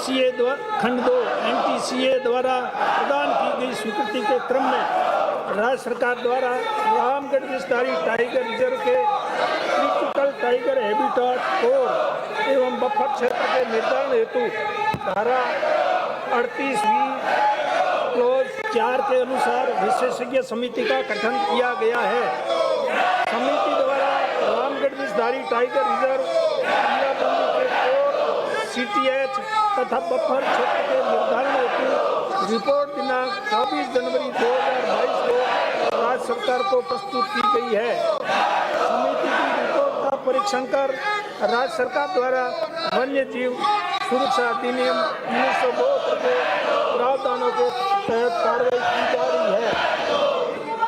खंड 2 NTCA द्वारा प्रदान की गई स्वीकृति के क्रम में राज्य सरकार द्वारा रामगढ़ विस्तारी टाइगर रिजर्व के क्रिटिकल टाइगर हैबिटेट कोर एवं बफर क्षेत्र के निर्धारण हेतु धारा 38(b) क्लॉज 4 के अनुसार विशेषज्ञ समिति का गठन किया गया है। समिति द्वारा रामगढ़ विस्तारी टाइगर रिजर्व CTH तथा बफर क्षेत्र के निर्धारण हेतु रिपोर्ट दिनांक 24 जनवरी 2022 को राज्य सरकार को प्रस्तुत की गई है। समिति की रिपोर्ट का परीक्षण कर राज्य सरकार द्वारा वन्य जीव सुरक्षा अधिनियम 1972 के प्रावधानों के तहत कार्रवाई की जा रही है।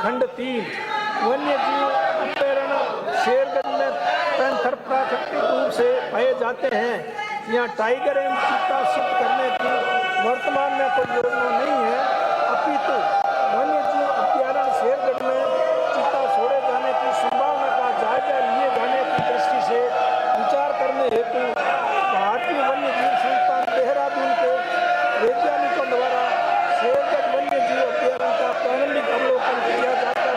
खंड 3 वन्य जीव अभयारण्य शेरगंज में पैंथर प्राकृतिक रूप से पाए जाते हैं। यहाँ टाइगर एवं चीता सिद्ध करने की वर्तमान में कोई योजना नहीं है, अपितु वन्य जीव अभयारण्य शेरगढ़ में चीता छोड़े जाने की संभावना का जायजा लिए जाने की दृष्टि से विचार करने हेतु भारतीय वन्य जीव संस्थान देहरादून के वैज्ञानिकों द्वारा शेरगढ़ वन्य जीव अभयारण्य का प्रारंभिक अवलोकन किया जाकर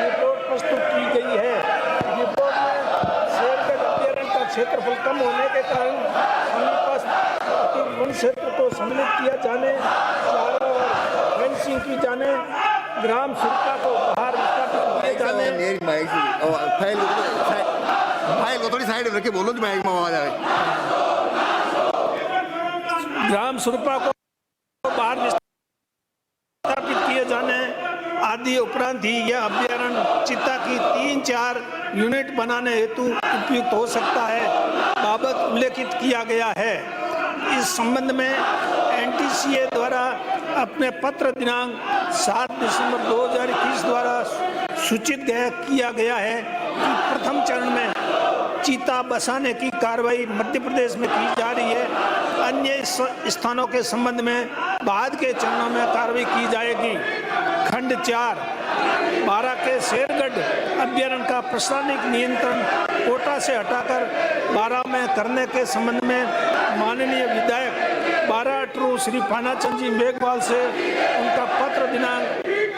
रिपोर्ट प्रस्तुत की गई है। रिपोर्ट में शेरगढ़ अभयारण्य का क्षेत्रफल कम होने के कारण वन क्षेत्र को सम्मिलित किया जाने, चारों ओर फेंसिंग की जाने, ग्राम सुरक्षा को बाहर विस्थापित किए जाने, फाइल को थोड़ी साइड में रखे बोलो तो माइक में आवाज आए। ग्राम सुरक्षा को बाहर विस्थापित किए जाने आदि उपरांत ही यह अभयारण्य चीता की 3-4 यूनिट बनाने हेतु उपयुक्त हो सकता है बाबत उल्लेखित किया गया है। इस संबंध में NTCA द्वारा अपने पत्र दिनांक 7 दिसंबर 2021 द्वारा सूचित किया गया है कि प्रथम चरण में चीता बसाने की कार्रवाई मध्य प्रदेश में की जा रही है। अन्य स्थानों के संबंध में बाद के चरणों में कार्रवाई की जाएगी। खंड 4 12 के शेरगढ़ अभयारण्य का प्रशासनिक नियंत्रण कोटा से हटाकर 12 में करने के संबंध में माननीय विधायक 12 श्री पानाचंद जी मेघवाल से उनका पत्र दिनांक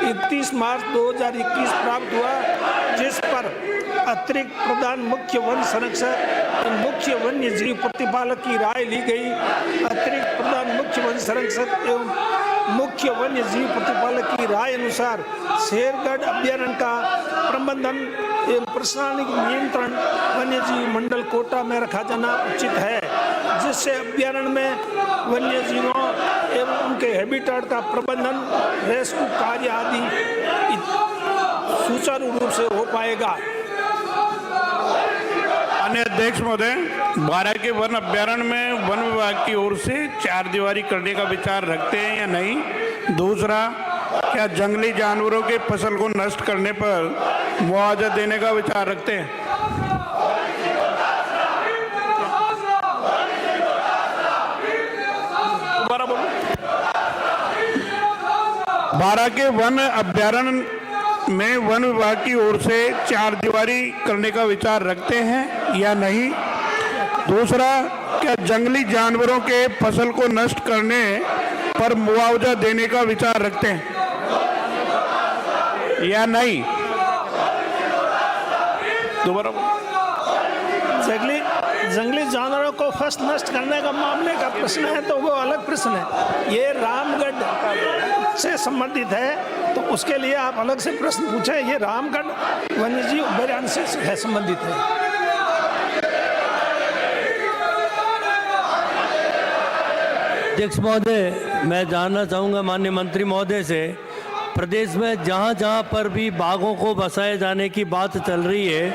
31 मार्च 2021 प्राप्त हुआ, जिस पर अतिरिक्त प्रधान मुख्य वन संरक्षक मुख्य वन्य जीव प्रतिपालक की राय ली गई। अतिरिक्त प्रधान मुख्य वन संरक्षक एवं मुख्य वन्य जीव प्रतिपालक की राय अनुसार शेरगढ़ अभयारण्य का प्रबंधन एवं प्रशासनिक नियंत्रण वन्य जीव मंडल कोटा में रखा जाना उचित है, जिससे अभयारण्य में वन्य जीवों एवं उनके हैबिटेट का प्रबंधन, रेस्क्यू कार्य आदि सुचारू रूप से हो पाएगा। अन्य अध्यक्ष महोदय, 12 के वन अभयारण्य में वन विभाग की ओर से 4 दीवारी करने का विचार रखते हैं या नहीं? दूसरा, क्या जंगली जानवरों के फसल को नष्ट करने पर मुआवजा देने का विचार रखते हैं? दोबारा बोलो। 12 के वन अभयारण्य में वन विभाग की ओर से 4 दीवारी करने का विचार रखते हैं या नहीं? दूसरा, क्या जंगली जानवरों के फसल को नष्ट करने पर मुआवजा देने का विचार रखते हैं या नहीं? दोबारा। जंगली जानवरों को फर्स्ट नष्ट करने का मामले का प्रश्न है तो वो अलग प्रश्न है। ये रामगढ़ से संबंधित है तो उसके लिए आप अलग से प्रश्न पूछे। ये रामगढ़ वन्यजीव अभयारण्य से है संबंधित है। अध्यक्ष महोदय, मैं जानना चाहूँगा माननीय मंत्री महोदय से, प्रदेश में जहाँ जहाँ पर भी बाघों को बसाए जाने की बात चल रही है,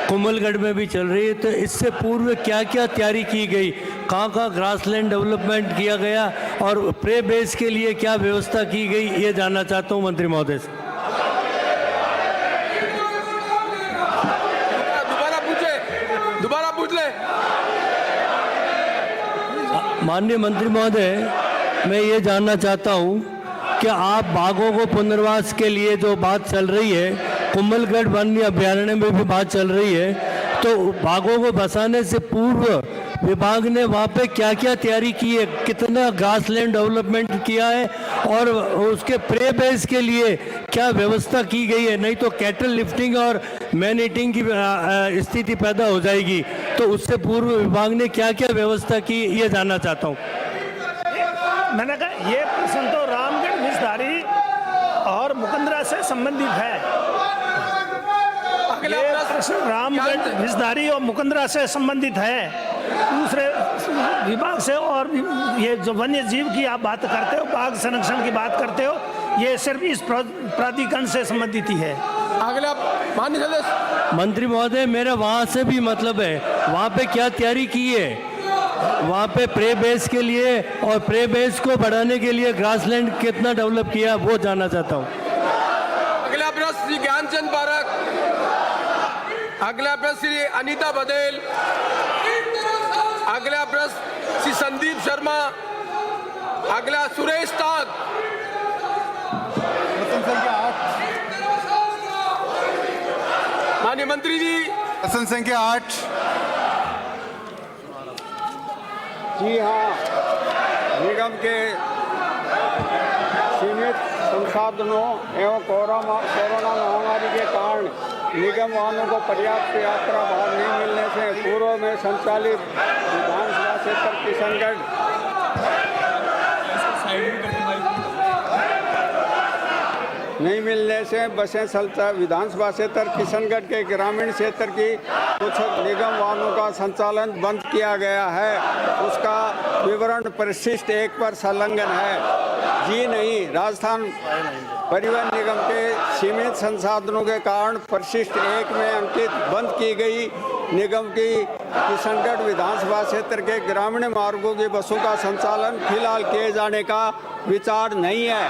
कुंभलगढ़ में भी चल रही है, तो इससे पूर्व क्या क्या तैयारी की गई, कहाँ कहाँ ग्रासलैंड डेवलपमेंट किया गया और प्रे बेस के लिए क्या व्यवस्था की गई, ये जानना चाहता हूँ मंत्री महोदय से। दोबारा पूछ ले। माननीय मंत्री महोदय, मैं ये जानना चाहता हूँ कि आप बाघों को पुनर्वास के लिए जो बात चल रही है, कुंभलगढ़ वन्य अभयारण्य में भी बात चल रही है, तो बाघों को बसाने से पूर्व विभाग ने वहाँ पे क्या क्या तैयारी की है, कितना ग्रासलैंड डेवलपमेंट किया है और उसके प्रे बेस के लिए क्या व्यवस्था की गई है। नहीं तो कैटल लिफ्टिंग और मैन ईटिंग की स्थिति पैदा हो जाएगी। तो उससे पूर्व विभाग ने क्या क्या व्यवस्था की, ये जानना चाहता हूँ। मैंने कहा ये प्रश्न तो रामगढ़ विषधारी और मुकंदरा से संबंधित है। अगला ये प्रश्न प्रश्न रामगढ़ विषधारी और मुकंदरा से संबंधित है। दूसरे विभाग से और ये जो वन्य जीव की आप बात करते हो, बाघ संरक्षण की बात करते हो, ये सिर्फ इस प्राधिकरण से संबंधित ही है। अगला माननीय सदस्य मंत्री महोदय, मेरा वहाँ से भी मतलब है, वहाँ पे क्या तैयारी की है, वहाँ पे प्रे बेस के लिए और प्रे बेस को बढ़ाने के लिए ग्रासलैंड कितना डेवलप किया, वो जानना चाहता हूँ। अगला प्रश्न श्री ज्ञानचंद पारक। अगला प्रश्न श्री अनीता बदेल। अगला प्रश्न श्री संदीप शर्मा। अगला सुरेश ताग। प्रश्न संख्या 8। माननीय मंत्री जी। प्रश्न संख्या 8। जी हाँ, निगम के सीमित संसाधनों एवं कोरोना महामारी के कारण निगम वाहनों को पर्याप्त यात्रा भार नहीं मिलने से पूर्व में संचालित विधानसभा क्षेत्र किशनगढ़ नहीं मिलने से बसें विधानसभा क्षेत्र किशनगढ़ के ग्रामीण क्षेत्र की कुछ निगम वाहनों का संचालन बंद किया गया है। उसका विवरण परिशिष्ट 1 पर संलग्न है। जी नहीं, राजस्थान परिवहन निगम के सीमित संसाधनों के कारण परिशिष्ट 1 में अंकित बंद की गई निगम की किशनगढ़ विधानसभा क्षेत्र के ग्रामीण मार्गों की बसों का संचालन फिलहाल किए जाने का विचार नहीं है।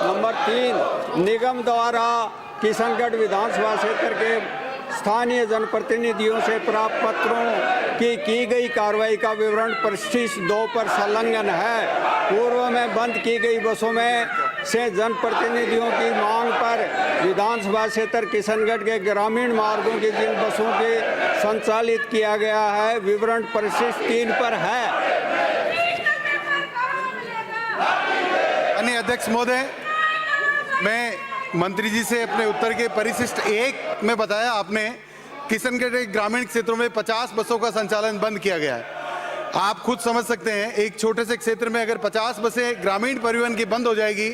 नंबर 3, निगम द्वारा किशनगढ़ विधानसभा क्षेत्र के स्थानीय जनप्रतिनिधियों से प्राप्त पत्रों की गई कार्रवाई का विवरण परिशिष्ट 2 पर संलग्न है। पूर्व में बंद की गई बसों में से जनप्रतिनिधियों की मांग पर विधानसभा क्षेत्र किशनगढ़ के ग्रामीण मार्गों की जिन बसों के संचालित किया गया है, विवरण परिशिष्ट 3 पर है। माननीय अध्यक्ष महोदय, मैं मंत्री जी से अपने उत्तर के परिशिष्ट 1 में बताया आपने किशनगढ़ के ग्रामीण क्षेत्रों में 50 बसों का संचालन बंद किया गया है। आप खुद समझ सकते हैं, एक छोटे से क्षेत्र में अगर 50 बसें ग्रामीण परिवहन की बंद हो जाएगी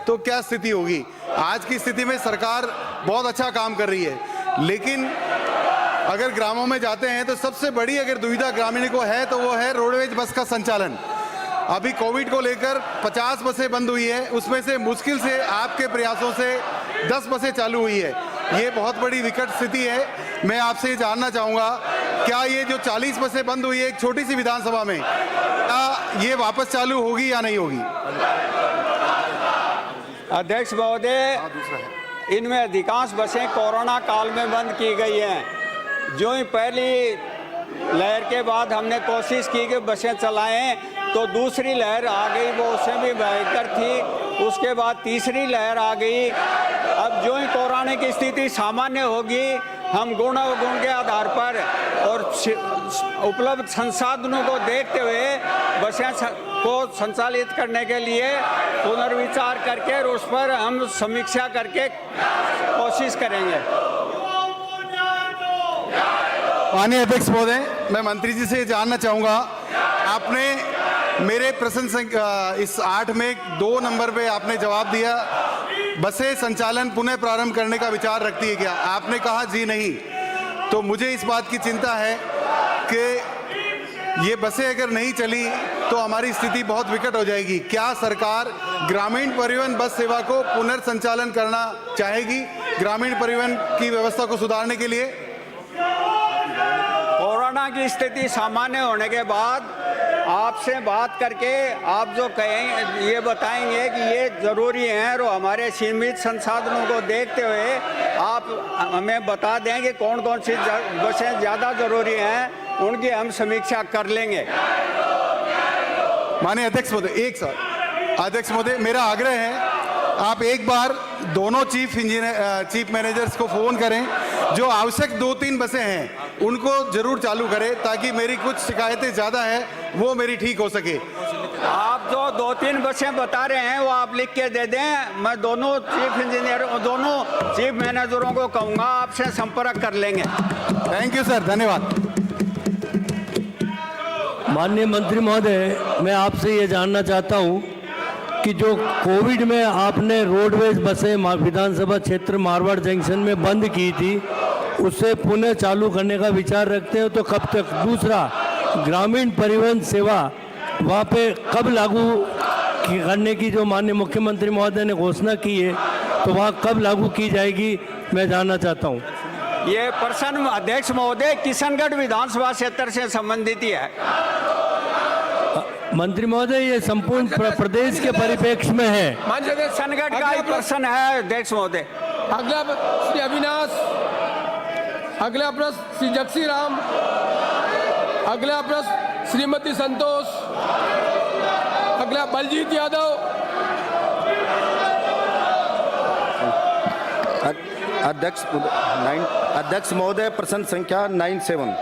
तो क्या स्थिति होगी। आज की स्थिति में सरकार बहुत अच्छा काम कर रही है, लेकिन अगर ग्रामों में जाते हैं तो सबसे बड़ी अगर दुविधा ग्रामीण को है तो वो है रोडवेज बस का संचालन। अभी कोविड को लेकर 50 बसें बंद हुई है, उसमें से मुश्किल से आपके प्रयासों से 10 बसें चालू हुई है। ये बहुत बड़ी विकट स्थिति है। मैं आपसे जानना चाहूँगा, क्या ये जो 40 बसें बंद हुई है एक छोटी सी विधानसभा में, क्या ये वापस चालू होगी या नहीं होगी? अध्यक्ष महोदय, इनमें अधिकांश बसें कोरोना काल में बंद की गई हैं। जो ही पहली लहर के बाद हमने कोशिश की कि बसें चलाएं तो दूसरी लहर आ गई, वो उससे भी भयंकर थी। उसके बाद तीसरी लहर आ गई। अब जो ही कोरोना की स्थिति सामान्य होगी, हम गुण अवगुण के आधार पर और उपलब्ध संसाधनों को देखते हुए बसें को संचालित करने के लिए पुनर्विचार करके और उस पर हम समीक्षा करके कोशिश करेंगे। माननीय अध्यक्ष महोदय, मैं मंत्री जी से जानना चाहूँगा, आपने मेरे प्रश्न संख्या इस 8 में 2 नंबर पे आपने जवाब दिया, बसें संचालन पुनः प्रारंभ करने का विचार रखती है क्या? आपने कहा जी नहीं। तो मुझे इस बात की चिंता है कि ये बसें अगर नहीं चली तो हमारी स्थिति बहुत विकट हो जाएगी। क्या सरकार ग्रामीण परिवहन बस सेवा को पुनर्संचालन करना चाहेगी, ग्रामीण परिवहन की व्यवस्था को सुधारने के लिए? कोरोना की स्थिति सामान्य होने के बाद आपसे बात करके आप जो कहें ये बताएंगे कि ये ज़रूरी है और हमारे सीमित संसाधनों को देखते हुए आप हमें बता दें कि कौन कौन सी बसें ज़्यादा ज़रूरी हैं, उनकी हम समीक्षा कर लेंगे। माननीय अध्यक्ष महोदय, एक साथ अध्यक्ष महोदय, मेरा आग्रह है आप एक बार दोनों चीफ मैनेजर्स को फ़ोन करें, जो आवश्यक 2-3 बसें हैं उनको ज़रूर चालू करें, ताकि मेरी कुछ शिकायतें ज़्यादा है वो मेरी ठीक हो सके। आप जो 2-3 बसें बता रहे हैं वो आप लिख के दे दें, मैं दोनों चीफ मैनेजरों को कहूँगा आपसे संपर्क कर लेंगे। थैंक यू सर, धन्यवाद। माननीय मंत्री महोदय, मैं आपसे ये जानना चाहता हूँ कि जो कोविड में आपने रोडवेज बसें विधानसभा क्षेत्र मारवाड़ जंक्शन में बंद की थी, उससे पुनः चालू करने का विचार रखते हो तो कब तक? दूसरा, ग्रामीण परिवहन सेवा वहाँ पे कब लागू करने की जो माननीय मुख्यमंत्री महोदय ने घोषणा की है, तो वहाँ कब लागू की जाएगी, मैं जानना चाहता हूँ। ये प्रश्न अध्यक्ष महोदय किशनगढ़ विधानसभा क्षेत्र से संबंधित ही है। मंत्री महोदय, ये संपूर्ण प्रदेश के परिप्रेक्ष्य में है। किशनगढ़ का ही प्रश्न है अध्यक्ष महोदय। अगला श्री अविनाश, अगला प्रश्न श्री जक्सी राम, अगला प्रश्न श्रीमती संतोष, अगला बलजीत यादव। अध्यक्ष महोदय, प्रश्न संख्या 97।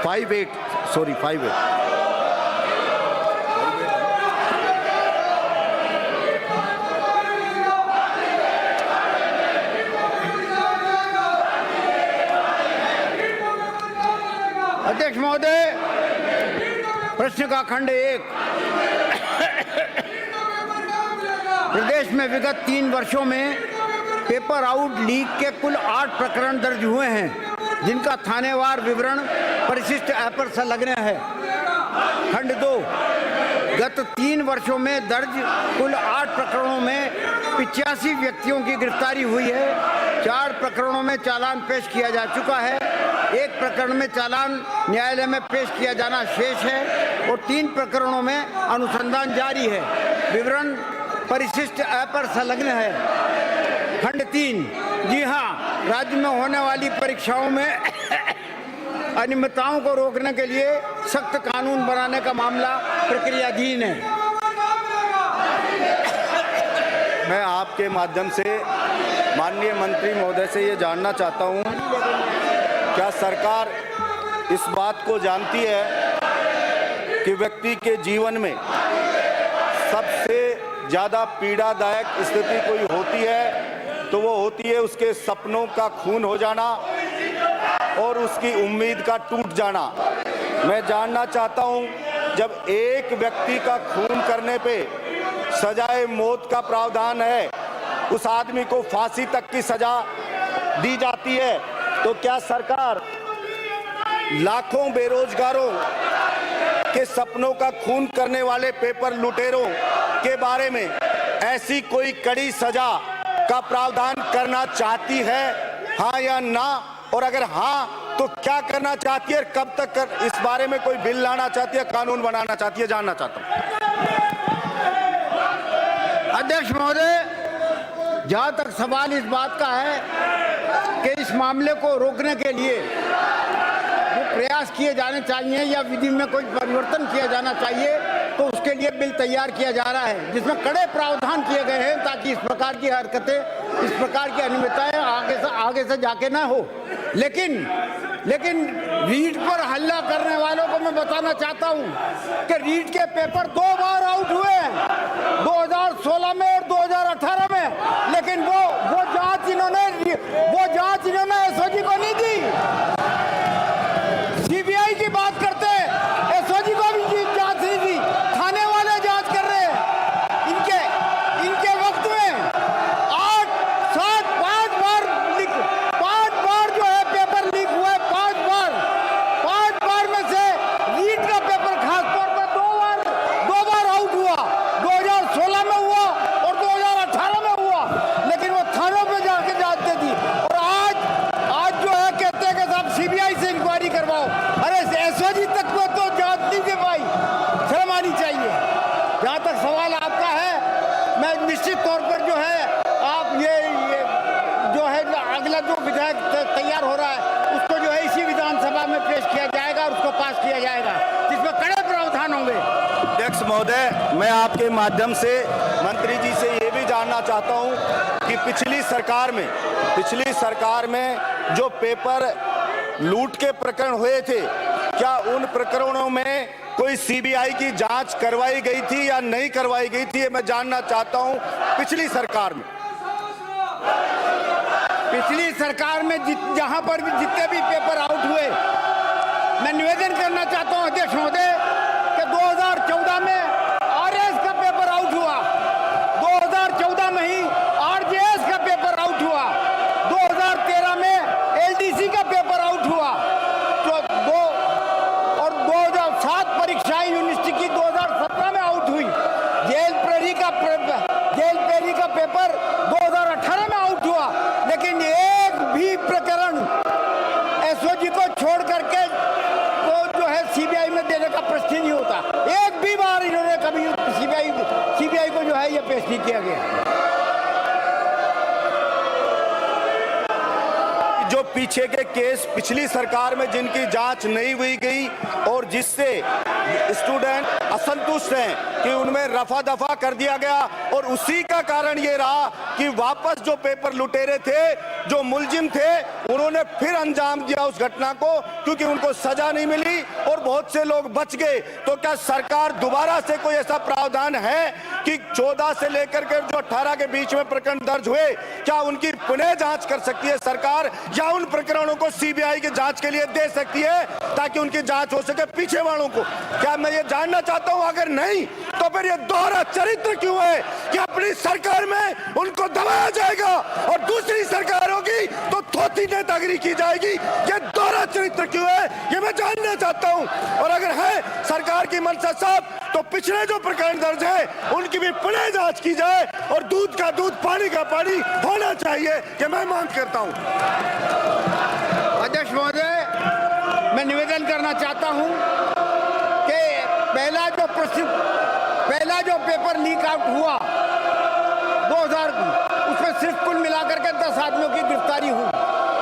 58। अध्यक्ष महोदय, प्रश्न का खंड 1। प्रदेश में विगत 3 वर्षों में पेपर आउट लीक के कुल 8 प्रकरण दर्ज हुए हैं, जिनका थानेवार विवरण परिशिष्ट ऐप पर संलग्न है। खंड 2, गत 3 वर्षों में दर्ज कुल 8 प्रकरणों में 85 व्यक्तियों की गिरफ्तारी हुई है। 4 प्रकरणों में चालान पेश किया जा चुका है, 1 प्रकरण में चालान न्यायालय में पेश किया जाना शेष है और 3 प्रकरणों में अनुसंधान जारी है। विवरण परिशिष्ट ऐप पर संलग्न है। खंड 3, जी हाँ, राज्य में होने वाली परीक्षाओं में अनियमितताओं को रोकने के लिए सख्त कानून बनाने का मामला प्रक्रियाधीन है। मैं आपके माध्यम से माननीय मंत्री महोदय से ये जानना चाहता हूँ, क्या सरकार इस बात को जानती है कि व्यक्ति के जीवन में सबसे ज़्यादा पीड़ादायक स्थिति कोई होती है तो वो होती है उसके सपनों का खून हो जाना और उसकी उम्मीद का टूट जाना। मैं जानना चाहता हूं, जब एक व्यक्ति का खून करने पे सजाए मौत का प्रावधान है, उस आदमी को फांसी तक की सजा दी जाती है, तो क्या सरकार लाखों बेरोजगारों के सपनों का खून करने वाले पेपर लुटेरों के बारे में ऐसी कोई कड़ी सजा का प्रावधान करना चाहती है, हाँ या ना? और अगर हाँ तो क्या करना चाहती है, कब तक इस बारे में कोई बिल लाना चाहती है, कानून बनाना चाहती है, जानना चाहता हूं। अध्यक्ष महोदय, जहां तक सवाल इस बात का है कि इस मामले को रोकने के लिए वो प्रयास किए जाने चाहिए या विधि में कोई परिवर्तन किया जाना चाहिए, तो उसके लिए बिल तैयार किया जा रहा है, जिसमें कड़े प्रावधान किए गए हैं ताकि इस प्रकार की हरकतें, इस प्रकार की अनियमितताएं आगे से जाके ना हो। लेकिन रीट पर हल्ला करने वालों को मैं बताना चाहता हूं कि रीट के पेपर 2 बार आउट हुए हैं, 2016 में और 2018 में, लेकिन वो जांच इन्होंने एसओजी को नहीं दी। सीबीआई की बात करते हैं, एसओजी को भी जांच नहीं दी, थाने वाले जांच कर रहे हैं। इनके वक्त में 5 बार जो है पेपर लीक हुआ है, 5 बार में से रीट का पेपर खासतौर पर 2 बार आउट हुआ, 2016 में हुआ और 2018 में हुआ, लेकिन वो थानों पे जाके जांच दे दी। और आज जो है कहते हैं कि साहब सीबीआई से इंक्वायरी करवाओ। अरे एसओजी तक में तो जांच नहीं दे पाई, शर्म आनी चाहिए। जहाँ तक सवाल आपका है, मैं निश्चित तौर पर जो है आप ये जो है अगला जो विधेयक तैयार हो रहा है उसको जो है इसी विधानसभा में पेश किया जाएगा और उसको पास किया जाएगा। महोदय, मैं आपके माध्यम से मंत्री जी से ये भी जानना चाहता हूं कि पिछली सरकार में जो पेपर लूट के प्रकरण हुए थे, क्या उन प्रकरणों में कोई सीबीआई की जांच करवाई गई थी या नहीं करवाई गई थी? ये मैं जानना चाहता हूं। पिछली सरकार में जहां पर भी जितने भी पेपर आउट हुए, मैं निवेदन करना चाहता हूं अध्यक्ष महोदय कि 2014 में आरएस का पेपर आउट हुआ, 2014 में ही आरजेएस का पेपर आउट हुआ, 2013 में एलडीसी का पेपर आउट हुआ, तो 2007 परीक्षाएं यूनिवर्सिटी की 2017 में आउट हुई। जेल प्रेरी का पेपर 2018 में आउट हुआ, लेकिन एक भी प्रकरण एसओजी को छोड़ करके तो जो है सीबीआई में देने का प्रश्न ही नहीं होता। एक भी बार इन्होंने कभी सीबीआई को जो है ये पेश नहीं किया गया। जो पीछे के केस पिछली सरकार में जिनकी जांच नहीं हुई गई और जिससे स्टूडेंट असंतुष्ट हैं कि उनमें रफा दफा कर दिया गया, और उसी का कारण ये रहा कि वापस जो पेपर लुटेरे थे, जो मुलजिम थे, उन्होंने फिर अंजाम दिया उस घटना को, क्योंकि उनको सजा नहीं मिली और बहुत से लोग बच गए। तो क्या सरकार दोबारा से कोई ऐसा प्रावधान है कि 14 से लेकर के जो 18 के बीच में प्रकरण दर्ज हुए, क्या उनकी पुनः जांच कर सकती है सरकार, या उन प्रकरणों को सीबीआई की जांच के लिए दे सकती है ताकि उनकी जांच हो सके पीछे वालों को? क्या मैं ये जानना चाहता हूं। अगर नहीं तो फिर ये दोहरा चरित्र क्यों है कि अपनी सरकार में उनको दबाया जाएगा और दूसरी सरकार होगी तो थोथी नेतागिरी की जाएगी? ये दोहरा चरित्र क्यों है, ये मैं जानना चाहता हूं। और अगर है सरकार की मंशा साफ, तो पिछले जो प्रकरण दर्ज है उनकी भी पुनः जांच की जाए और दूध का दूध पानी का पानी होना चाहिए, कि मैं मांग करता हूं। अध्यक्ष महोदय, मैं निवेदन करना चाहता हूं कि पहला जो पेपर लीक आउट हुआ 2000, उसमें सिर्फ कुल मिलाकर के 10 आदमियों की गिरफ्तारी हुई,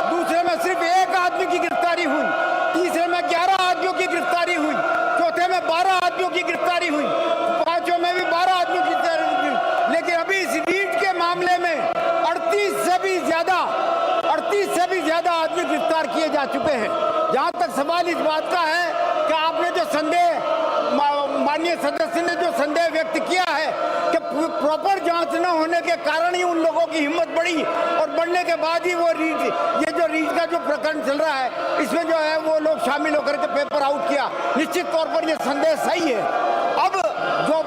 दूसरे में सिर्फ 1 आदमी की गिरफ्तारी हुई, तीसरे में 11 आदमियों की गिरफ्तारी हुई, चौथे में 12 आदमियों की गिरफ्तारी हुई, पांचों में भी 12 आदमियों की गिरफ्तारी हुई। लेकिन अभी इस रीट के मामले में 38 से भी ज्यादा आदमी गिरफ्तार किए जा चुके हैं। जहां तक सवाल इस बात का है कि आपने जो माननीय सदस्य ने जो संदेह व्यक्त किया है कि प्रॉपर जांच न होने के कारण ही उन लोगों की हिम्मत बढ़ी और बढ़ने के बाद ही ये जो रीट का जो प्रकरण चल रहा है, इसमें जो है वो लोग शामिल होकर के पेपर आउट किया, निश्चित तौर पर ये संदेह सही है। अब जो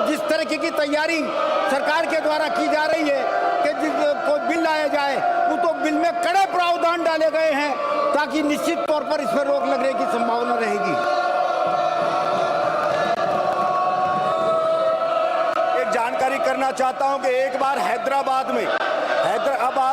जिस तरीके की तैयारी सरकार के द्वारा की जा रही है कि कोई बिल लाया जाए, वो तो बिल में कड़े प्रावधान डाले गए हैं ताकि निश्चित तौर पर इस पर रोक लगने की संभावना रहेगी। एक जानकारी करना चाहता हूं कि एक बार हैदराबाद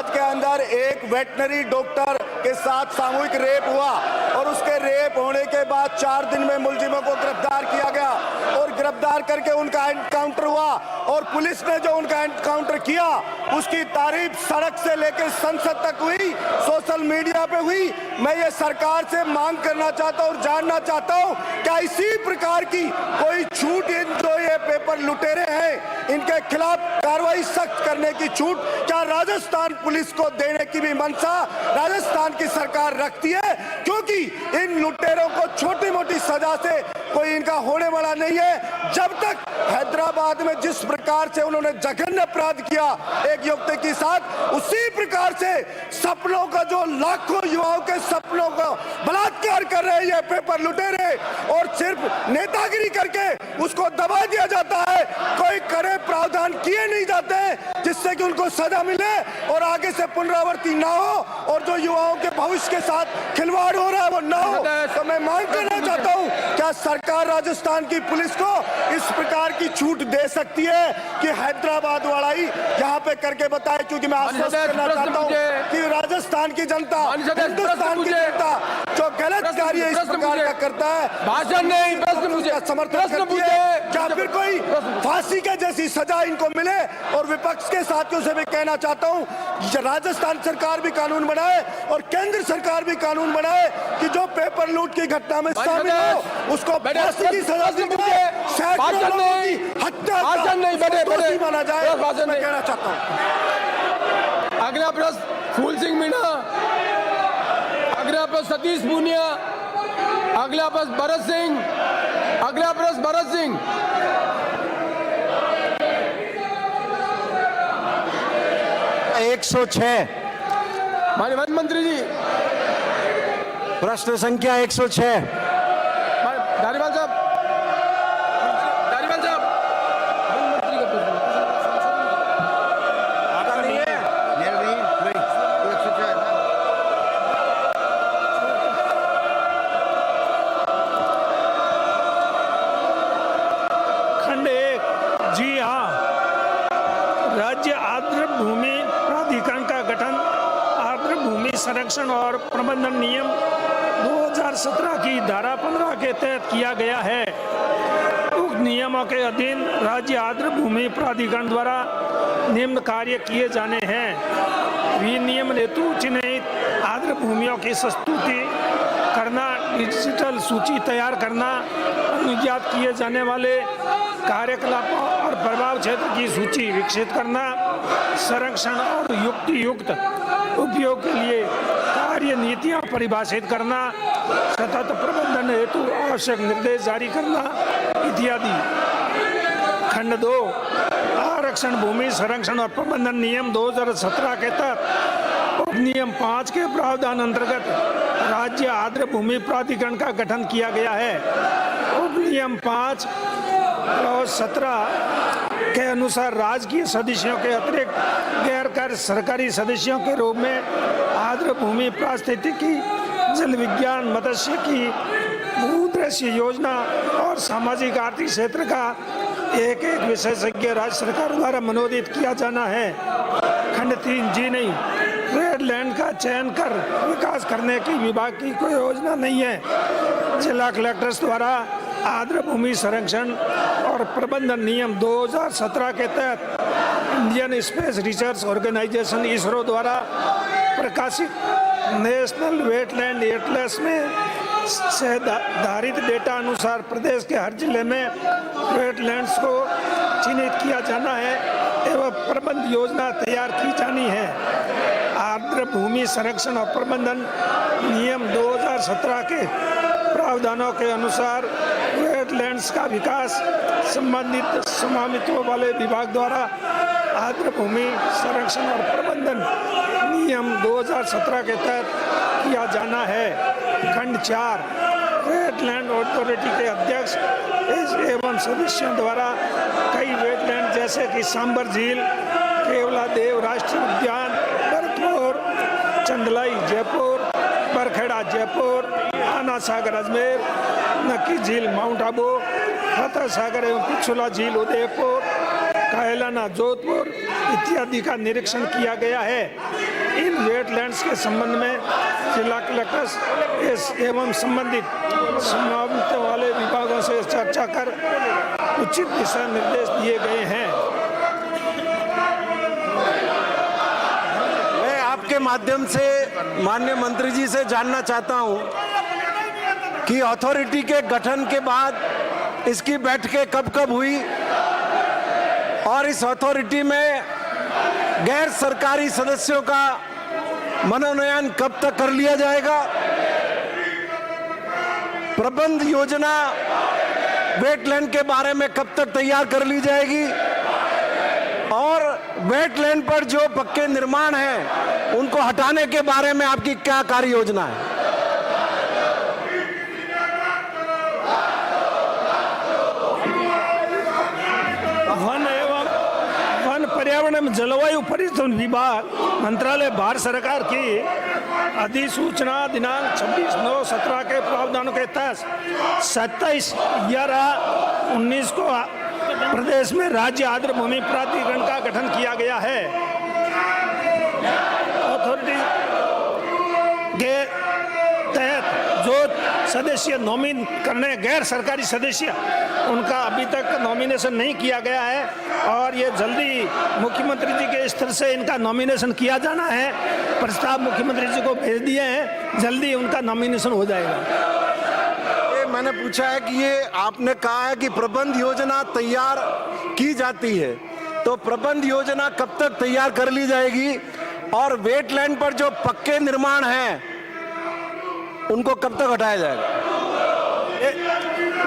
के अंदर एक वेटनरी डॉक्टर के साथ सामूहिक रेप हुआ और उसके रेप होने के बाद 4 दिन में मुलजिमों को गिरफ्तार किया गया और गिरफ्तार करके उनका एनकाउंटर हुआ, और पुलिस ने जो उनका एनकाउंटर किया उसकी तारीफ सड़क से लेकर संसद तक हुई, सोशल मीडिया पे हुई। मैं ये सरकार से मांग करना चाहता हूं और जानना चाहता हूं, क्या इसी प्रकार की कोई छूट जो ये पेपर लुटेरे हैं इनके खिलाफ कार्रवाई सख्त करने की छूट क्या राजस्थान पुलिस को देने की भी मंशा राजस्थान की सरकार रखती है? क्योंकि इन लुटेरों को छोटी मोटी सजा से कोई इनका होने वाला नहीं है। जब तक हैदराबाद में जिस प्रकार से उन्होंने जघन्य अपराध किया एक युवती के साथ, उसी प्रकार से सपनों का जो लाखों युवाओं के सपनों का बलात्कार कर रहे हैं पेपर लुटेरे, और सिर्फ नेतागिरी करके उसको दबा दिया जाता है। कोई कड़े प्रावधान किए नहीं जाते जिससे कि उनको सजा मिले और आगे से पुनरावृत्ति ना हो, और जो युवाओं के भविष्य के साथ खिलवाड़ हो रहा है वो ना हो। तो मैं मांग करना चाहता हूं, क्या सरकार राजस्थान की पुलिस को इस प्रकार की छूट दे सकती है कि हैदराबाद वाला ही यहाँ पे करके बताए? क्योंकि मैं आश्वस्त करना चाहता हूँ कि राजस्थान की जनता, हिंदुस्तान की जनता जो गलत कार्य इस प्रकार का करता है, भाषण नहीं, प्रश्न मुझे समर्थन करती है। क्या फिर कोई फांसी के जैसे जैसी सजा इनको मिले। और विपक्ष के साथियों से मैं कहना चाहता हूं, राजस्थान सरकार भी कानून बनाए और केंद्र सरकार भी कानून बनाए कि जो पेपर लूट की घटना में शामिल हो उसको फांसी की सजा दी जाए, सैकड़ों लोगों की हत्या का दोषी माना जाए। मैं कहना चाहता हूं। अगला प्रश्न फूल सिंह मीणा, अगला प्रश्न सतीश पूनिया, अगला प्रश्न भरत सिंह, अगला प्रश्न भरत सिंह। माननीय वन मंत्री जी, प्रश्न संख्या 106। धारीवाल साहब, धारीवाल साहब, वन मंत्री का प्रश्न। खंड 1, जी हाँ, राज्य आर्द्र भूमि प्राधिकरण का गठन आर्द्र भूमि संरक्षण और प्रबंधन नियम 2017 की धारा 15 के तहत किया गया है। उक्त नियमों के अधीन राज्य आर्द्र भूमि प्राधिकरण द्वारा निम्न कार्य किए जाने हैं। विनियमन हेतु चिन्हित आर्द्र भूमियों की प्रस्तुति करना, डिजिटल सूची तैयार करना, अनुज्ञात किए जाने वाले कार्यकलापों और प्रभाव क्षेत्र की सूची विकसित करना, संरक्षण और युक्तियुक्त उपयोग के लिए कार्य नीतियां परिभाषित करना, सतत प्रबंधन हेतु आवश्यक निर्देश जारी करना इत्यादि। खंड 2, आरक्षण भूमि संरक्षण और प्रबंधन नियम 2017 के तहत उपनियम 5 के प्रावधान अंतर्गत राज्य आर्द्र भूमि प्राधिकरण का गठन किया गया है। उपनियम 5 और 17 के अनुसार राजकीय सदस्यों के अतिरिक्त गैर कार्य सरकारी सदस्यों के रूप में आर्द्र भूमि पारिस्थितिकी, जल विज्ञान, मत्स्य की भूदृश्य योजना और सामाजिक आर्थिक क्षेत्र का एक विशेषज्ञ राज्य सरकार द्वारा मनोनीत किया जाना है। खंड 3, जी नहीं, वेटलैंड का चयन कर विकास करने की विभाग की कोई योजना नहीं है। जिला कलेक्टर्स द्वारा आर्द्र भूमि संरक्षण और प्रबंधन नियम 2017 के तहत Indian space research organisation ISRO द्वारा प्रकाशित नेशनल वेटलैंड एटलस में से धारित डेटा अनुसार प्रदेश के हर जिले में वेटलैंड्स को चिन्हित किया जाना है एवं प्रबंध योजना तैयार की जानी है। आर्द्र भूमि संरक्षण और प्रबंधन नियम 2017 के प्रावधानों के अनुसार वेटलैंड्स का विकास संबंधित स्वामित्व वाले विभाग द्वारा आर्द्र भूमि संरक्षण और प्रबंधन नियम 2017 के तहत किया जाना है। खंड 4, वेटलैंड अथॉरिटी के अध्यक्ष एवं सदस्यों द्वारा कई वेटलैंड जैसे कि सांबर झील, केवलादेव राष्ट्रीय उद्यान, भरतपुर, चंदलाई जयपुर, बरखेड़ा जयपुर, आना सागर अजमेर, नक्की झील माउंट आबू, फतेह सागर एवं पिछुला झील उदयपुर, कायलाना जोधपुर इत्यादि का निरीक्षण किया गया है। इन वेटलैंड्स के संबंध में जिला कलेक्टर्स एवं संबंधित स्वामित्व वाले विभागों से चर्चा कर उचित दिशा निर्देश दिए गए हैं। मैं आपके माध्यम से माननीय मंत्री जी से जानना चाहता हूं कि अथॉरिटी के गठन के बाद इसकी बैठकें कब कब हुई और इस अथॉरिटी में गैर सरकारी सदस्यों का मनोनयन कब तक कर लिया जाएगा। प्रबंध योजना वेटलैंड के बारे में कब तक तैयार कर ली जाएगी और वेटलैंड पर जो पक्के निर्माण हैं उनको हटाने के बारे में आपकी क्या कार्य योजना है। पर्यावरण एवं जलवायु परिवर्तन विभाग मंत्रालय भारत सरकार की अधिसूचना दिनांक 26/9/17 के प्रावधानों के तहत 27/11/19 को प्रदेश में राज्य आर्द्र भूमि प्राधिकरण का गठन किया गया है। अथॉरिटी के तहत जो सदस्य नॉमिन करने, गैर सरकारी सदस्य, उनका अभी तक नॉमिनेशन नहीं किया गया है और ये जल्दी मुख्यमंत्री जी के स्तर से इनका नॉमिनेशन किया जाना है। प्रस्ताव मुख्यमंत्री जी को भेज दिए हैं, जल्दी उनका नॉमिनेशन हो जाएगा। ये मैंने पूछा है कि ये आपने कहा है कि प्रबंध योजना तैयार की जाती है, तो प्रबंध योजना कब तक तैयार कर ली जाएगी और वेटलैंड पर जो पक्के निर्माण हैं उनको कब तक हटाया जाएगा?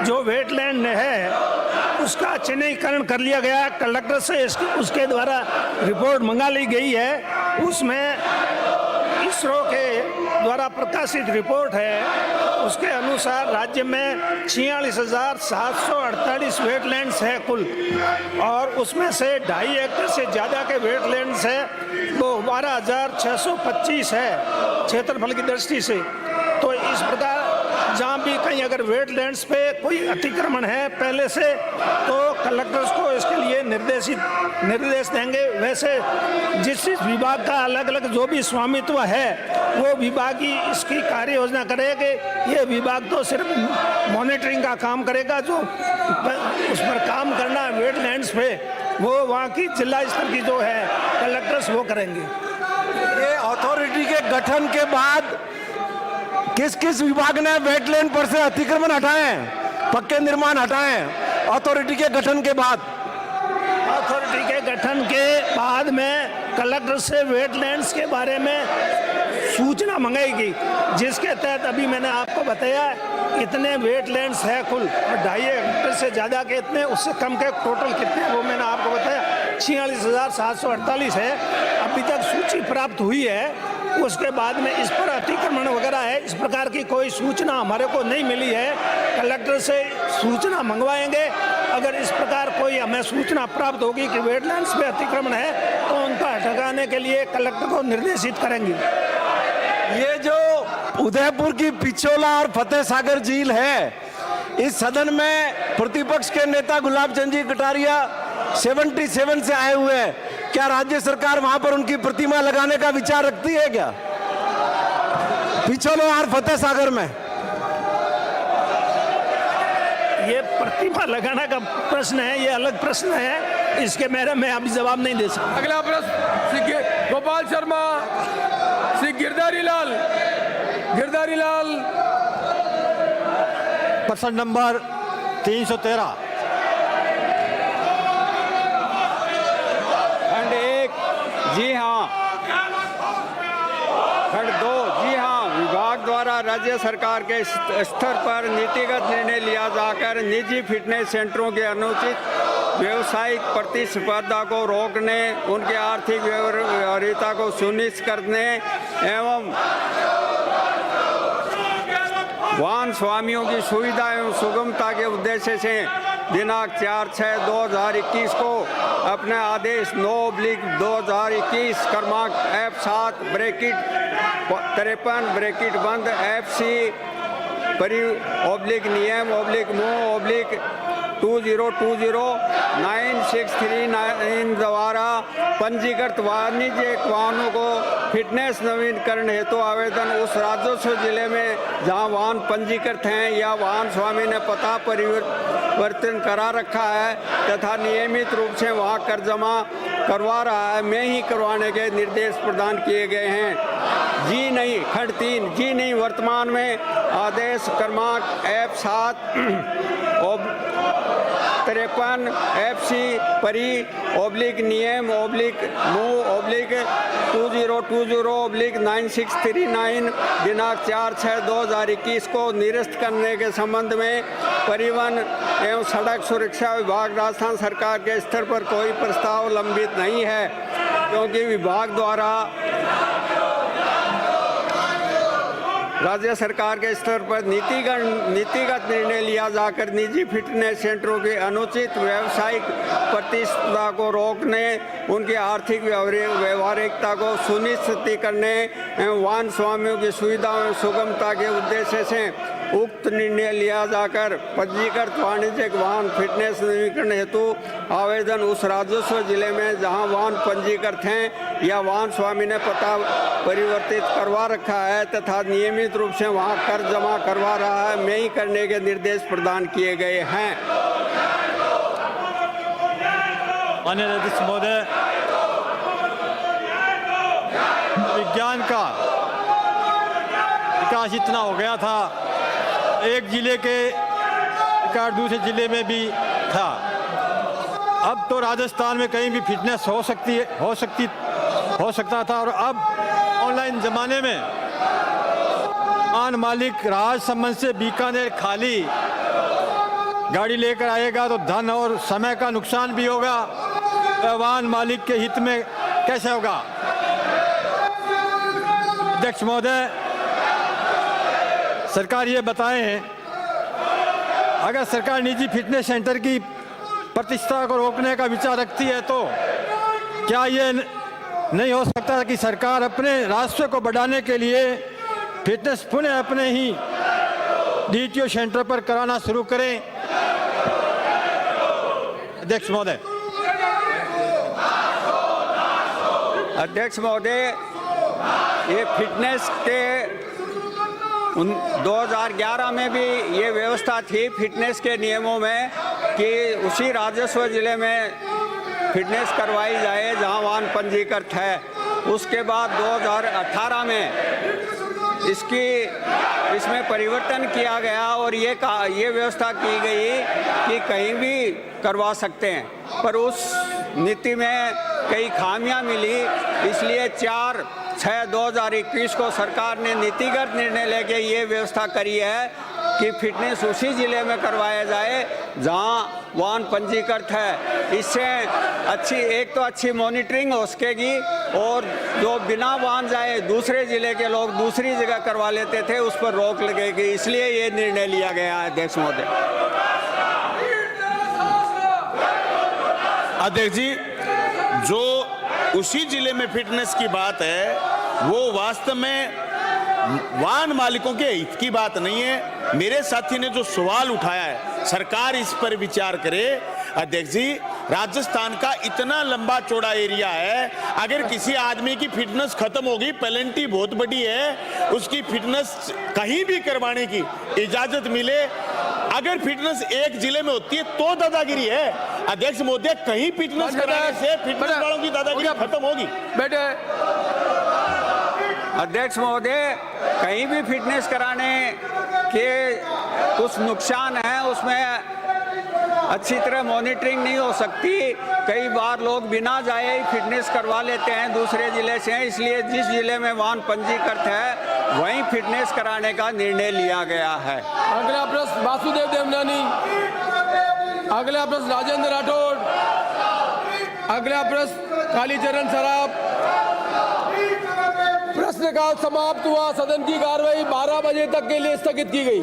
जो वेटलैंड है उसका चिन्हीकरण कर लिया गया, कलेक्टर से उसके द्वारा रिपोर्ट मंगा ली गई है। उसमें इसरो के द्वारा प्रकाशित रिपोर्ट है, उसके अनुसार राज्य में 46,748 वेटलैंड्स है कुल, और उसमें से 2.5 एकड़ से ज़्यादा के वेटलैंड्स है वो 12,625 है क्षेत्रफल की दृष्टि से। तो इस प्रकार जहाँ भी कहीं अगर वेटलैंड्स पे कोई अतिक्रमण है पहले से, तो कलेक्टर्स को इसके लिए निर्देश देंगे। वैसे जिस विभाग का अलग अलग जो भी स्वामित्व है वो विभाग ही इसकी कार्य योजना करेगा। ये विभाग तो सिर्फ मॉनिटरिंग का काम करेगा, जो उस पर काम करना वेटलैंड्स पे वो वहाँ की जिला स्तर की जो है कलेक्टर्स वो करेंगे। ये अथॉरिटी के गठन के बाद किस किस विभाग ने वेटलैंड पर से अतिक्रमण हटाए हैं, पक्के निर्माण हटाए हैं अथॉरिटी के गठन के बाद? अथॉरिटी के गठन के बाद में कलेक्टर से वेटलैंड्स के बारे में सूचना मंगाएगी, जिसके तहत अभी मैंने आपको बताया इतने वेटलैंड्स है कुल, और 2.5 एकड़ से ज़्यादा के इतने, उससे कम के टोटल कितने वो मैंने आपको बताया 46,748 है। अभी तक सूची प्राप्त हुई है, उसके बाद में इस पर अतिक्रमण वगैरह है, इस प्रकार की कोई सूचना हमारे को नहीं मिली है। कलेक्टर से सूचना मंगवाएंगे, अगर इस प्रकार कोई हमें सूचना प्राप्त होगी कि वेटलैंड्स पे अतिक्रमण है तो उनका हटाने के लिए कलेक्टर को निर्देशित करेंगे। ये जो उदयपुर की पिछोला और फतेह सागर झील है, इस सदन में प्रतिपक्ष के नेता गुलाब चंद जी कटारिया 77 से आए हुए हैं, क्या राज्य सरकार वहां पर उनकी प्रतिमा लगाने का विचार रखती है क्या पिछोला और फतेह सागर में? ये प्रतिमा लगाने का प्रश्न है, ये अलग प्रश्न है, इसके मेरे में अभी जवाब नहीं दे सकता। अगला प्रश्न श्री गोपाल शर्मा, श्री गिरधारी लाल। प्रश्न नंबर 313। खंड 1, जी हाँ। खंड 2, जी हाँ, विभाग द्वारा राज्य सरकार के स्तर पर नीतिगत निर्णय लिया जाकर निजी फिटनेस सेंटरों के अनुचित व्यावसायिक प्रतिस्पर्धा को रोकने, उनके आर्थिक व्यवहार्यता को सुनिश्चित करने एवं वाहन स्वामियों की सुविधा एवं सुगमता के उद्देश्य से दिनांक 4/6/2021 को अपने आदेश 9/2021 क्रमांक F7(53) FC (2020)-963 द्वारा पंजीकृत वाणिज्यिक वाहनों को फिटनेस नवीनीकरण हेतु आवेदन उस राजस्व जिले में जहां वाहन पंजीकृत हैं या वाहन स्वामी ने पता परिवर्तन करा रखा है तथा नियमित रूप से वहां कर जमा करवा रहा है, में ही करवाने के निर्देश प्रदान किए गए हैं। जी नहीं। खंड 3, जी नहीं, वर्तमान में आदेश क्रमांक F7(53) FC (2020)-963 दिनांक 4/6/2021 को निरस्त करने के संबंध में परिवहन एवं सड़क सुरक्षा विभाग राजस्थान सरकार के स्तर पर कोई प्रस्ताव लंबित नहीं है, क्योंकि विभाग द्वारा राज्य सरकार के स्तर पर नीतिगत निर्णय लिया जाकर निजी फिटनेस सेंटरों की अनुचित व्यावसायिक प्रतिस्पर्धा को रोकने, उनकी आर्थिक व्यवहारिकता को सुनिश्चित करने एवं वाहन स्वामियों की सुविधा एवं सुगमता के उद्देश्य से उक्त निर्णय लिया जाकर पंजीकृत वाणिज्यिक वाहन फिटनेस नवीनीकरण हेतु आवेदन उस राजस्व जिले में जहां वाहन पंजीकृत हैं या वाहन स्वामी ने पता परिवर्तित करवा रखा है तथा नियमित रूप से वहां कर जमा करवा रहा है में ही करने के निर्देश प्रदान किए गए हैं। माननीय अध्यक्ष महोदय, विज्ञान का विकास इतना हो गया था, एक जिले के कार्ड दूसरे जिले में भी था। अब तो राजस्थान में कहीं भी फिटनेस हो सकता था और अब ऑनलाइन जमाने में वाहन मालिक राज संबंध से बीकानेर खाली गाड़ी लेकर आएगा तो धन और समय का नुकसान भी होगा, वाहन मालिक के हित में कैसे होगा। अध्यक्ष महोदय, सरकार ये बताएं, अगर सरकार निजी फिटनेस सेंटर की प्रतिष्ठा को रोकने का विचार रखती है तो क्या ये नहीं हो सकता कि सरकार अपने राजस्व को बढ़ाने के लिए फिटनेस पुनः अपने ही डीटीओ सेंटर पर कराना शुरू करें। अध्यक्ष महोदय। अध्यक्ष महोदय, ये फिटनेस के 2011 में भी ये व्यवस्था थी फिटनेस के नियमों में कि उसी राजस्व जिले में फिटनेस करवाई जाए जहां वाहन पंजीकृत है। उसके बाद 2018 में इसमें परिवर्तन किया गया और ये व्यवस्था की गई कि कहीं भी करवा सकते हैं, पर उस नीति में कई खामियां मिली, इसलिए 4/6/2021 को सरकार ने नीतिगत निर्णय लेके ये व्यवस्था करी है कि फिटनेस उसी जिले में करवाया जाए जहां वाहन पंजीकृत है। इससे अच्छी मॉनिटरिंग हो सकेगी और जो बिना वाहन जाए दूसरे जिले के लोग दूसरी जगह करवा लेते थे उस पर रोक लगेगी, इसलिए ये निर्णय लिया गया है। अध्यक्ष महोदय। अध्यक्ष जी, जो उसी जिले में फिटनेस की बात है वो वास्तव में वाहन मालिकों के हित की बात नहीं है। मेरे साथी ने जो सवाल उठाया है, सरकार इस पर विचार करे। अध्यक्ष जी, राजस्थान का इतना लंबा चौड़ा एरिया है, अगर किसी आदमी की फिटनेस खत्म होगी, पेनल्टी बहुत बड़ी है, उसकी फिटनेस कहीं भी करवाने की इजाजत मिले। अगर फिटनेस एक जिले में होती है तो दादागिरी है। अध्यक्ष महोदय, कहीं फिटनेस कराने से फिटनेस वालों की दादागिरी खत्म होगी। बैठे। अध्यक्ष महोदय, कहीं भी फिटनेस कराने के कुछ नुकसान है, उसमें अच्छी तरह मॉनिटरिंग नहीं हो सकती। कई बार लोग बिना जाए ही फिटनेस करवा लेते हैं दूसरे जिले से, इसलिए जिस जिले में वाहन पंजीकृत है वहीं फिटनेस कराने का निर्णय लिया गया है। अगला प्रश्न वासुदेव देवनानी। अगला प्रश्न राजेंद्र राठौड़। अगला प्रश्न कालीचरण सराफ। प्रश्नकाल समाप्त हुआ। सदन की कार्रवाई 12 बजे तक के लिए स्थगित की गई।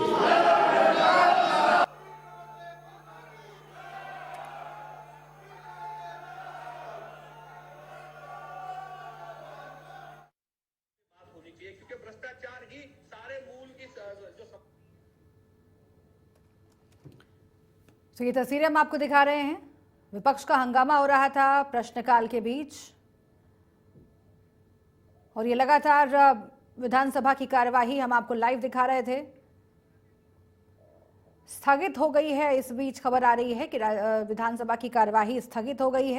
तो ये तस्वीरें हम आपको दिखा रहे हैं। विपक्ष का हंगामा हो रहा था प्रश्नकाल के बीच और ये लगातार विधानसभा की कार्यवाही हम आपको लाइव दिखा रहे थे। स्थगित हो गई है, इस बीच खबर आ रही है कि विधानसभा की कार्यवाही स्थगित हो गई है।